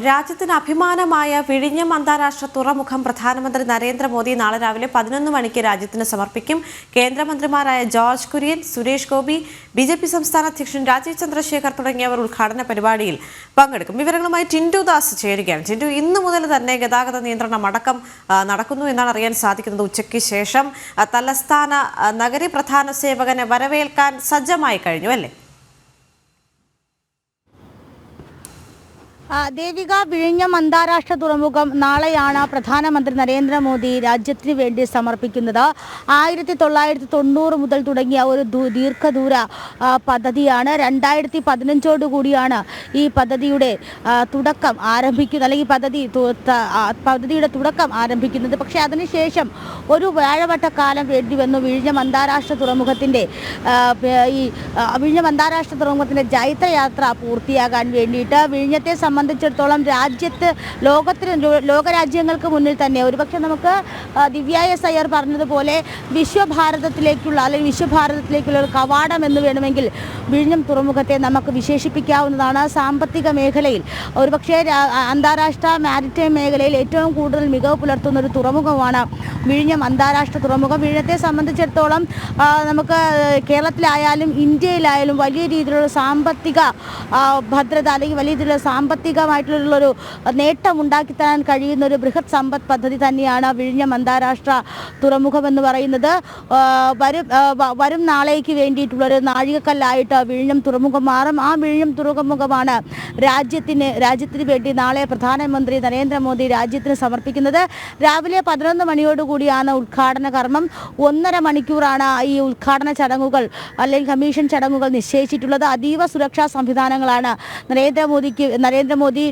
രാജ്യത്തിന് അഭിമാനമായ വിഴിഞ്ഞം അന്താരാഷ്ട്ര തുറമുഖം പ്രധാനമന്ത്രി നരേന്ദ്രമോദി നാളെ രാവിലെ 11 മണിക്ക് രാജ്യത്തിന് സമർപ്പിക്കും. കേന്ദ്രമന്ത്രിമാരായ ജോർജ് കുര്യൻ, സുരേഷ് ഗോപി, ബിജെപി സംസ്ഥാന അധ്യക്ഷൻ രാജീവ് ചന്ദ്രശേഖർ തുടങ്ങിയവർ ഉദ്ഘാടന പരിപാടിയിൽ പങ്കെടുക്കും. വിവരങ്ങളുമായി ടിൻഡു ദാസ് ചേരുകയാണ്. ടിൻഡു, ഇന്നു മുതൽ തന്നെ ഗതാഗത നിയന്ത്രണം അടക്കം നടക്കുന്നു എന്നാണ് അറിയാൻ സാധിക്കുന്നത്. ഉച്ചയ്ക്ക് ശേഷം തലസ്ഥാന നഗരി പ്രധാന സേവകനെ വരവേൽക്കാൻ സജ്ജമായി കഴിഞ്ഞു അല്ലേ? ദേവിക, വിഴിഞ്ഞം അന്താരാഷ്ട്ര തുറമുഖം നാളെയാണ് പ്രധാനമന്ത്രി നരേന്ദ്രമോദി രാജ്യത്തിന് വേണ്ടി സമർപ്പിക്കുന്നത്. 1990 മുതൽ തുടങ്ങിയ ഒരു ദീർഘദൂര പദ്ധതിയാണ്. 2015 കൂടിയാണ് ഈ പദ്ധതിയുടെ തുടക്കം ആരംഭിക്കുന്നത്, അല്ലെങ്കിൽ പദ്ധതിയുടെ തുടക്കം ആരംഭിക്കുന്നത്. പക്ഷേ അതിനുശേഷം ഒരു വ്യാഴവട്ടക്കാലം വേണ്ടി വന്നു വിഴിഞ്ഞം അന്താരാഷ്ട്ര തുറമുഖത്തിൻ്റെ ജൈത്രയാത്ര പൂർത്തിയാകാൻ വേണ്ടിയിട്ട്. വിഴിഞ്ഞത്തെ സംബന്ധിച്ചിടത്തോളം രാജ്യത്ത് ലോകരാജ്യങ്ങൾക്ക് മുന്നിൽ തന്നെ ഒരുപക്ഷെ നമുക്ക് ദിവ്യ എസ് അയ്യർ പറഞ്ഞതുപോലെ വിശ്വഭാരതത്തിലേക്കുള്ള ഒരു കവാടം എന്ന് വേണമെങ്കിൽ വിഴിഞ്ഞം തുറമുഖത്തെ നമുക്ക് വിശേഷിപ്പിക്കാവുന്നതാണ്. സാമ്പത്തിക മേഖലയിൽ ഒരുപക്ഷെ അന്താരാഷ്ട്ര മാരിടൈം മേഖലയിൽ ഏറ്റവും കൂടുതൽ മികവ് പുലർത്തുന്ന ഒരു തുറമുഖമാണ് വിഴിഞ്ഞം അന്താരാഷ്ട്ര തുറമുഖം. വിഴിഞ്ഞത്തെ സംബന്ധിച്ചിടത്തോളം നമുക്ക് കേരളത്തിലായാലും ഇന്ത്യയിലായാലും വലിയ രീതിയിലുള്ള സാമ്പത്തിക ഭദ്രത, അല്ലെങ്കിൽ വലിയ രീതിയിലുള്ള സാമ്പത്തികമായിട്ടുള്ളൊരു നേട്ടം ഉണ്ടാക്കി തരാൻ കഴിയുന്ന ഒരു ബൃഹത് സമ്പദ് പദ്ധതി തന്നെയാണ് വിഴിഞ്ഞം അന്താരാഷ്ട്ര തുറമുഖം എന്ന് പറയുന്നത്. വരും നാളേക്ക് വേണ്ടിയിട്ടുള്ളൊരു നാഴികക്കല്ലായിട്ട് വിഴിഞ്ഞം തുറമുഖം മാറും. ആ വിഴിഞ്ഞം തുറമുഖമാണ് രാജ്യത്തിന് വേണ്ടി നാളെ പ്രധാനമന്ത്രി നരേന്ദ്രമോദി രാജ്യത്തിന് സമർപ്പിക്കുന്നത്. രാവിലെ 11 മണിയോടുകൂടിയാണ് ഉദ്ഘാടന കർമ്മം. 1.5 മണിക്കൂറാണ് ഈ ഉദ്ഘാടന ചടങ്ങുകൾ അല്ലെങ്കിൽ കമ്മീഷൻ ചടങ്ങുകൾ നിശ്ചയിച്ചിട്ടുള്ളത്. അതീവ സുരക്ഷാ സംവിധാനങ്ങളാണ് നരേന്ദ്രമോദി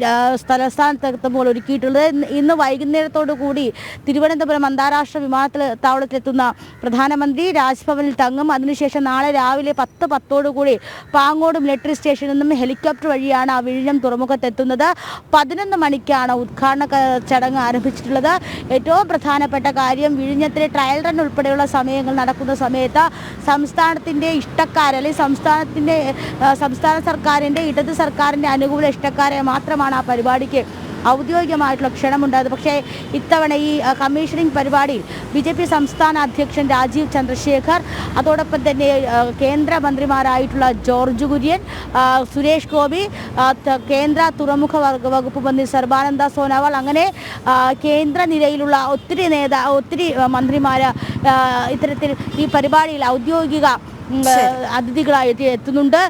തലസ്ഥാനത്തെത്തുമ്പോൾ ഒരുക്കിയിട്ടുള്ളത്. ഇന്ന് വൈകുന്നേരത്തോടു കൂടി തിരുവനന്തപുരം അന്താരാഷ്ട്ര വിമാനത്താവളത്തിലെത്തുന്ന പ്രധാനമന്ത്രി രാജ്ഭവനിൽ തങ്ങും. അതിനുശേഷം നാളെ രാവിലെ 10:10 പാങ്ങോട് മിലിറ്ററി സ്റ്റേഷനിൽ നിന്നും ഹെലികോപ്റ്റർ വഴിയാണ് വിഴിഞ്ഞം തുറമുഖത്തെത്തുന്നത്. 11 മണിക്കാണ് ഉദ്ഘാടന ചടങ്ങ് ആരംഭിച്ചിട്ടുള്ളത്. ഏറ്റവും പ്രധാനപ്പെട്ട കാര്യം, വിഴിഞ്ഞത്തിലെ ട്രയൽ റൺ ഉൾപ്പെടെയുള്ള സമയങ്ങൾ നടക്കുന്ന സമയത്ത് സംസ്ഥാനത്തിൻ്റെ ഇഷ്ടക്കാർ, അല്ലെങ്കിൽ സംസ്ഥാന സർക്കാരിൻ്റെ ഇടത് സർക്കാരിൻ്റെ അനുകൂല ഇഷ്ടക്കാരെ മാത്രമാണ് ആ പരിപാടിക്ക് ഔദ്യോഗികമായിട്ടുള്ള ക്ഷണമുണ്ടായത്. പക്ഷേ ഇത്തവണ ഈ കമ്മീഷനിങ് പരിപാടിയിൽ ബിജെപി സംസ്ഥാന അധ്യക്ഷൻ രാജീവ് ചന്ദ്രശേഖർ, അതോടൊപ്പം തന്നെ കേന്ദ്രമന്ത്രിമാരായിട്ടുള്ള ജോർജ് കുര്യൻ, സുരേഷ് ഗോപി, കേന്ദ്ര തുറമുഖ വകുപ്പ് മന്ത്രി സർബാനന്ദ സോനോവാൾ, അങ്ങനെ കേന്ദ്ര നിരയിലുള്ള ഒത്തിരി മന്ത്രിമാർ ഇത്തരത്തിൽ ഈ പരിപാടിയിൽ ഔദ്യോഗിക അതിഥികളായി എത്തുന്നുണ്ട്.